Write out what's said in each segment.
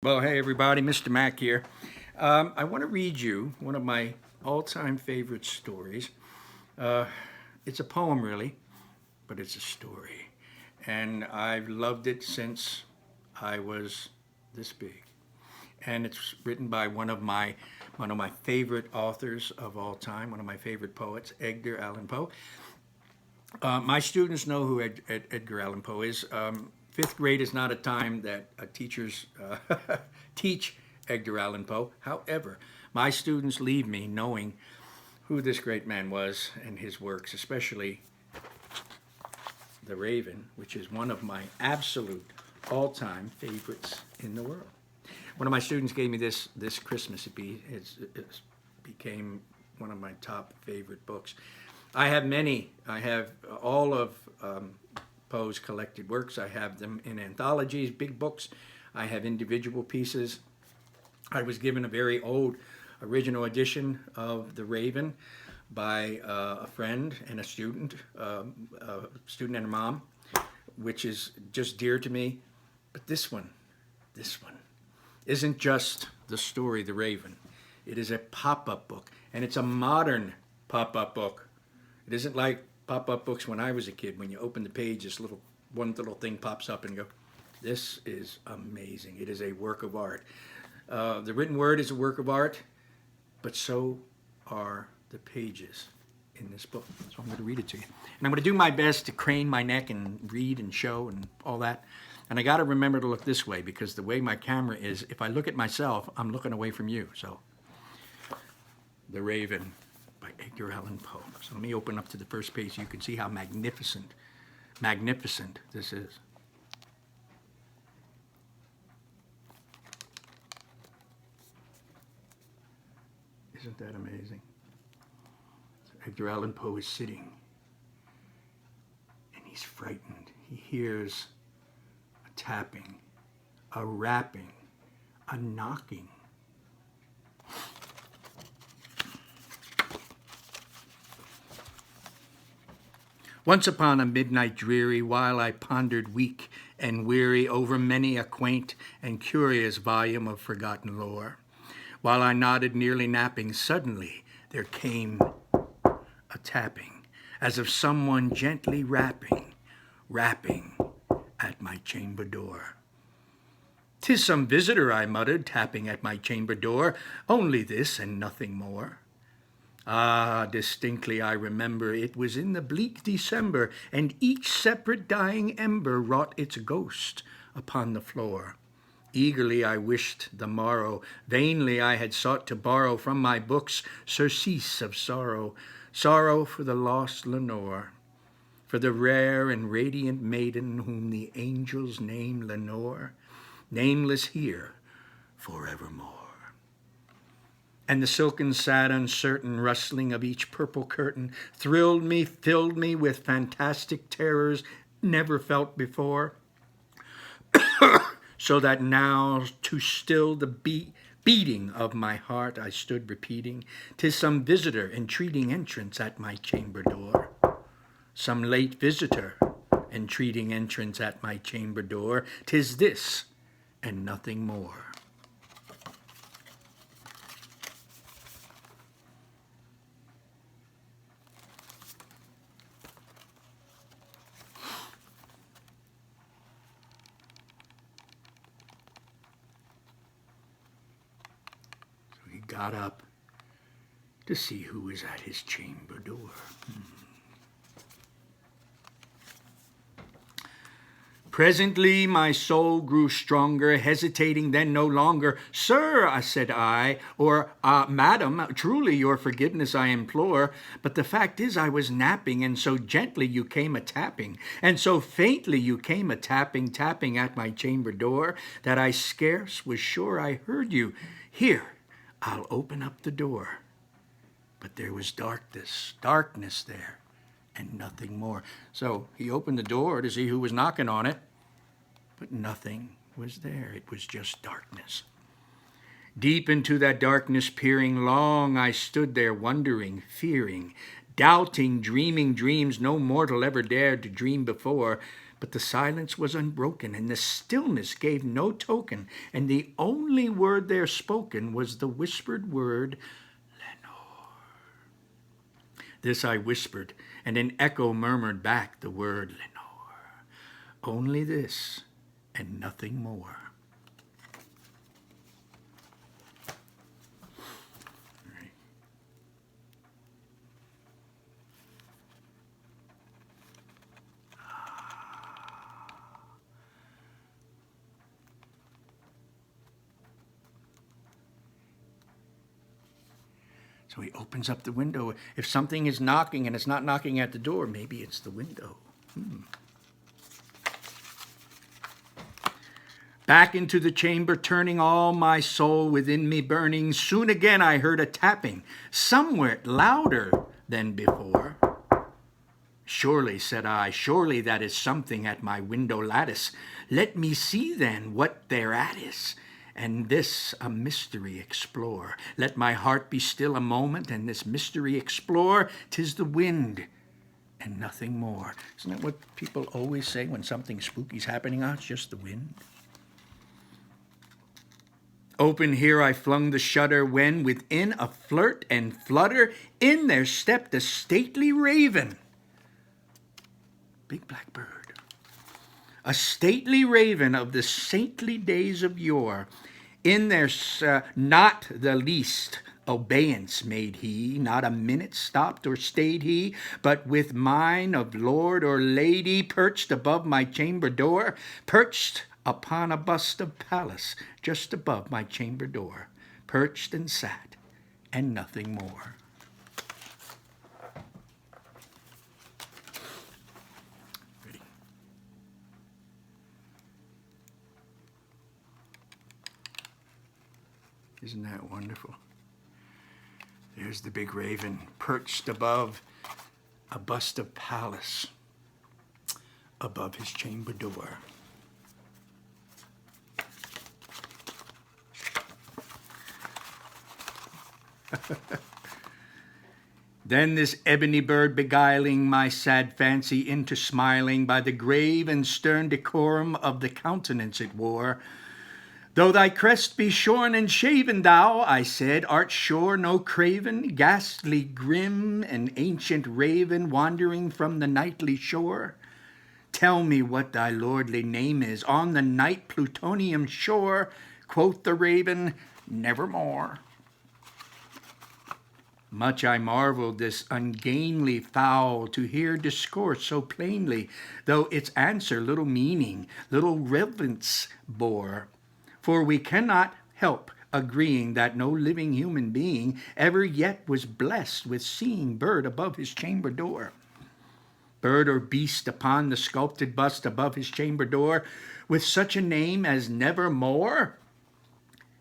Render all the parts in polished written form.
Well, hey everybody, Mr. Mack here. I want to read you one of my all-time favorite stories. Uh, it's a poem, really, but it's a story, and I've loved it since I was this big. And it's written by one of my favorite authors of all time, one of my favorite poets, Edgar Allan Poe. My students know who Edgar Allan Poe is. Fifth grade is not a time that teachers teach Edgar Allan Poe. However, my students leave me knowing who this great man was and his works, especially The Raven, which is one of my absolute all-time favorites in the world. One of my students gave me this Christmas. It became one of my top favorite books. I have many. I have all of Poe's collected works. I have them in anthologies, big books. I have individual pieces. I was given a very old original edition of The Raven by a friend and a student and a mom, which is just dear to me. But this one isn't just the story, The Raven. It is a pop-up book, and it's a modern pop-up book. It isn't like pop-up books when I was a kid. When you open the page, one little thing pops up and you go, this is amazing. It is a work of art. The written word is a work of art, but so are the pages in this book. So I'm going to read it to you. And I'm going to do my best to crane my neck and read and show and all that. And I got to remember to look this way, because the way my camera is, if I look at myself, I'm looking away from you. So, The Raven by Edgar Allan Poe. So let me open up to the first page so you can see how magnificent this is. Isn't that amazing? So Edgar Allan Poe is sitting, and he's frightened. He hears a tapping, a rapping, a knocking. Once upon a midnight dreary, while I pondered weak and weary over many a quaint and curious volume of forgotten lore, while I nodded nearly napping, suddenly there came a tapping, as of someone gently rapping at my chamber door. "'Tis some visitor," I muttered, tapping at my chamber door, "only this and nothing more." Ah, distinctly I remember, it was in the bleak December, and each separate dying ember wrought its ghost upon the floor. Eagerly I wished the morrow, vainly I had sought to borrow from my books surcease of sorrow, sorrow for the lost Lenore, for the rare and radiant maiden whom the angels name Lenore, nameless here forevermore. And the silken, sad, uncertain rustling of each purple curtain thrilled me, filled me with fantastic terrors never felt before, so that now to still the beating of my heart I stood repeating, "'Tis some visitor entreating entrance at my chamber door, some late visitor entreating entrance at my chamber door, 'tis this and nothing more." He got up to see who was at his chamber door. Presently my soul grew stronger, hesitating then no longer. "Sir," said I, or "Madam, truly your forgiveness I implore, but the fact is I was napping, and so gently you came a-tapping, and so faintly you came a-tapping, tapping at my chamber door, that I scarce was sure I heard you. Here, I'll open up the door." But there was darkness there, and nothing more. So he opened the door to see who was knocking on it, but nothing was there. It was just darkness. Deep into that darkness peering, long I stood there wondering, fearing, doubting, dreaming dreams no mortal ever dared to dream before. But the silence was unbroken, and the stillness gave no token, and the only word there spoken was the whispered word, Lenore. This I whispered, and an echo murmured back the word, Lenore. Only this, and nothing more. So he opens up the window. If something is knocking and it's not knocking at the door, maybe it's the window. Back into the chamber, turning all my soul within me burning, soon again I heard a tapping, somewhat louder than before. Surely, said I, surely that is something at my window lattice. Let me see then what thereat is, and this a mystery explore. Let my heart be still a moment, and this mystery explore. 'Tis the wind, and nothing more. Isn't that what people always say when something spooky's happening? Oh, it's just the wind. Open here I flung the shutter, when within a flirt and flutter, in there stepped a stately raven. Big black bird. A stately raven of the saintly days of yore. In there's not the least obeyance made he, not a minute stopped or stayed he, but with mine of lord or lady perched above my chamber door, perched upon a bust of Pallas just above my chamber door, perched and sat, and nothing more. Isn't that wonderful? There's the big raven perched above a bust of Pallas above his chamber door. Then this ebony bird beguiling my sad fancy into smiling by the grave and stern decorum of the countenance it wore. Though thy crest be shorn and shaven, thou, I said, art sure no craven, ghastly, grim, and ancient raven wandering from the nightly shore? Tell me what thy lordly name is on the night Plutonian shore. Quoth the raven, nevermore. Much I marveled this ungainly fowl to hear discourse so plainly, though its answer little meaning, little relevance bore. For we cannot help agreeing that no living human being ever yet was blessed with seeing bird above his chamber door. Bird or beast upon the sculpted bust above his chamber door, with such a name as nevermore.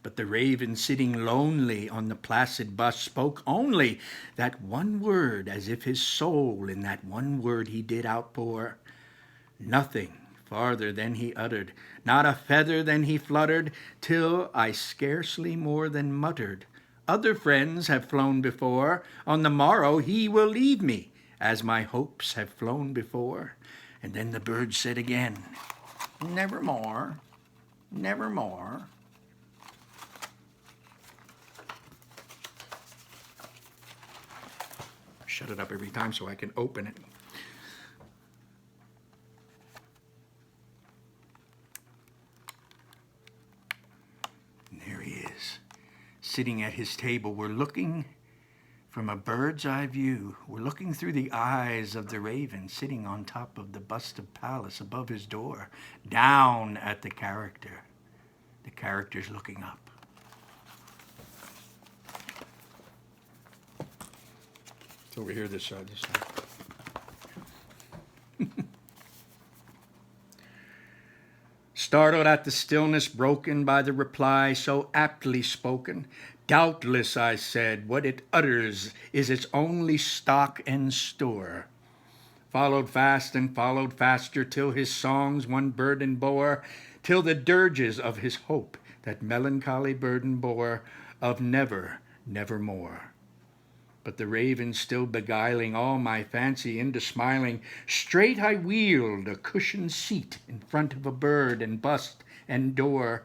But the raven sitting lonely on the placid bust spoke only that one word, as if his soul in that one word he did outpour. Nothing farther than he uttered, not a feather than he fluttered, till I scarcely more than muttered, other friends have flown before, on the morrow he will leave me, as my hopes have flown before. And then the bird said again, nevermore, nevermore. Shut it up every time so I can open it. And there he is, sitting at his table. We're looking from a bird's eye view. We're looking through the eyes of the raven, sitting on top of the bust of Pallas above his door, down at the character. The character's looking up. It's over here this side. Startled at the stillness broken by the reply so aptly spoken, doubtless, I said, what it utters is its only stock and store. Followed fast and followed faster, till his songs one burden bore, till the dirges of his hope that melancholy burden bore, of never, nevermore. But the raven still beguiling all my fancy into smiling, straight I wheeled a cushioned seat in front of a bird and bust and door.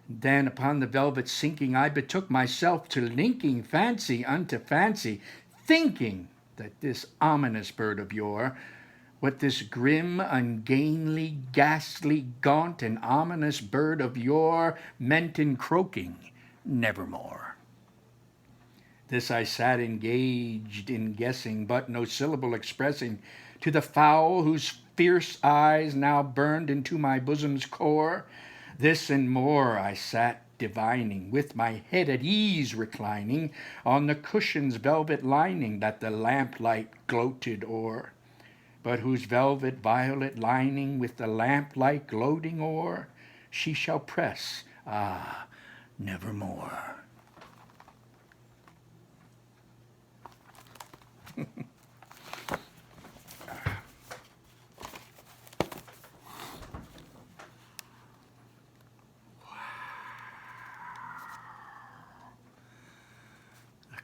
Then upon the velvet sinking I betook myself to linking fancy unto fancy, thinking that this ominous bird of yore, what this grim, ungainly, ghastly, gaunt, and ominous bird of yore meant in croaking nevermore. This I sat engaged in guessing, but no syllable expressing to the fowl whose fierce eyes now burned into my bosom's core. This and more I sat divining, with my head at ease reclining on the cushion's velvet lining that the lamplight gloated o'er, but whose velvet violet lining with the lamplight gloating o'er she shall press, nevermore. Look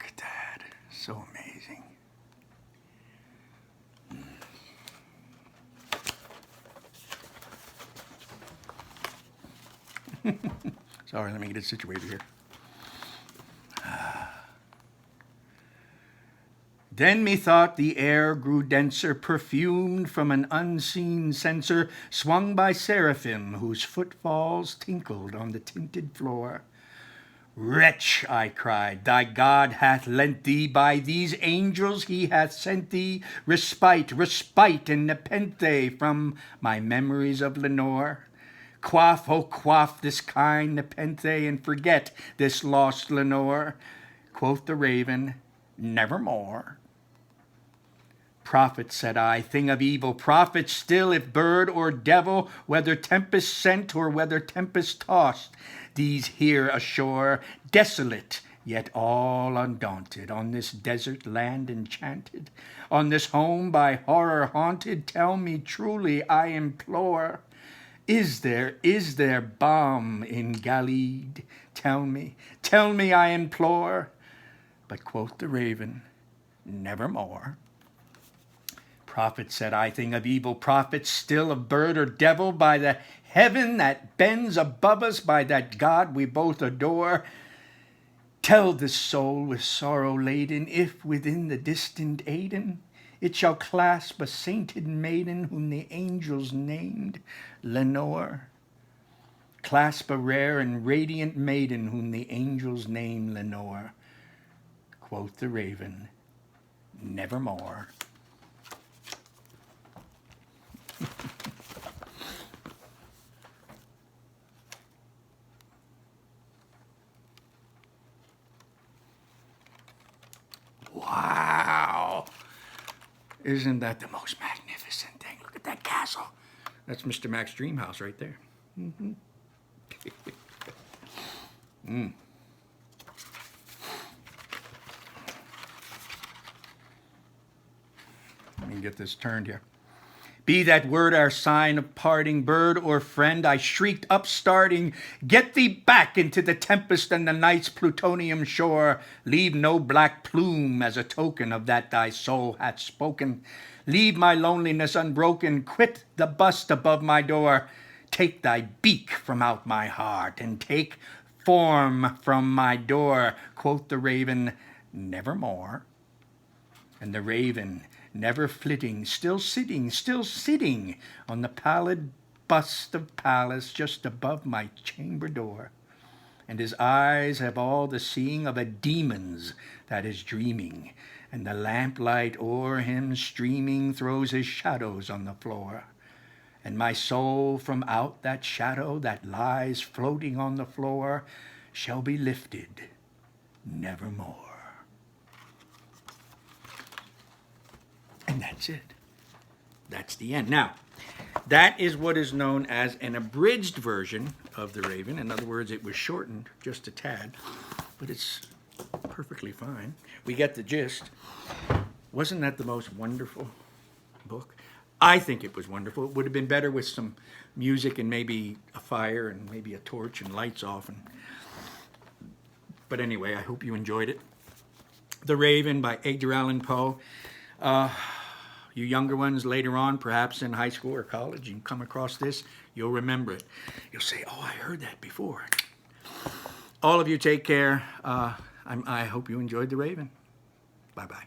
at that. So amazing. Sorry, let me get it situated here. Then methought the air grew denser, perfumed from an unseen censer, swung by seraphim whose footfalls tinkled on the tinted floor. Wretch, I cried, thy God hath lent thee, by these angels he hath sent thee, respite, respite and nepenthe from my memories of Lenore. Quaff, oh quaff this kind nepenthe, and forget this lost Lenore. Quoth the raven, nevermore. Prophet, said I, thing of evil, prophet still, if bird or devil, whether tempest sent or whether tempest tossed, these here ashore, desolate, yet all undaunted, on this desert land enchanted, on this home by horror haunted, tell me truly, I implore, is there balm in Gilead? Tell me, I implore. But quoth the raven, nevermore. Prophet, said I, thing of evil, prophet still of bird or devil, by the heaven that bends above us, by that God we both adore, tell this soul with sorrow laden, if within the distant Aidenn it shall clasp a sainted maiden whom the angels named Lenore. Clasp a rare and radiant maiden whom the angels named Lenore. Quoth the raven, nevermore. Wow! Isn't that the most magnificent thing? Look at that castle. That's Mr. Mac's dream house right there. Mm-hmm. Let me get this turned here. Be that word our sign of parting, bird or friend, I shrieked upstarting, get thee back into the tempest and the night's plutonium shore. Leave no black plume as a token of that thy soul hath spoken. Leave my loneliness unbroken, quit the bust above my door. Take thy beak from out my heart, and take form from my door. Quoth the raven, nevermore. And the raven, never flitting, still sitting on the pallid bust of Pallas just above my chamber door. And his eyes have all the seeing of a demon's that is dreaming, and the lamplight o'er him streaming throws his shadows on the floor. And my soul from out that shadow that lies floating on the floor shall be lifted nevermore. And that's it. That's the end. Now, that is what is known as an abridged version of The Raven. In other words, it was shortened just a tad, but it's perfectly fine. We get the gist. Wasn't that the most wonderful book? I think it was wonderful. It would have been better with some music and maybe a fire and maybe a torch and lights off. But anyway, I hope you enjoyed it. The Raven by Edgar Allen Poe. You younger ones later on, perhaps in high school or college, you come across this, you'll remember it. You'll say, oh, I heard that before. All of you take care. I hope you enjoyed The Raven. Bye-bye.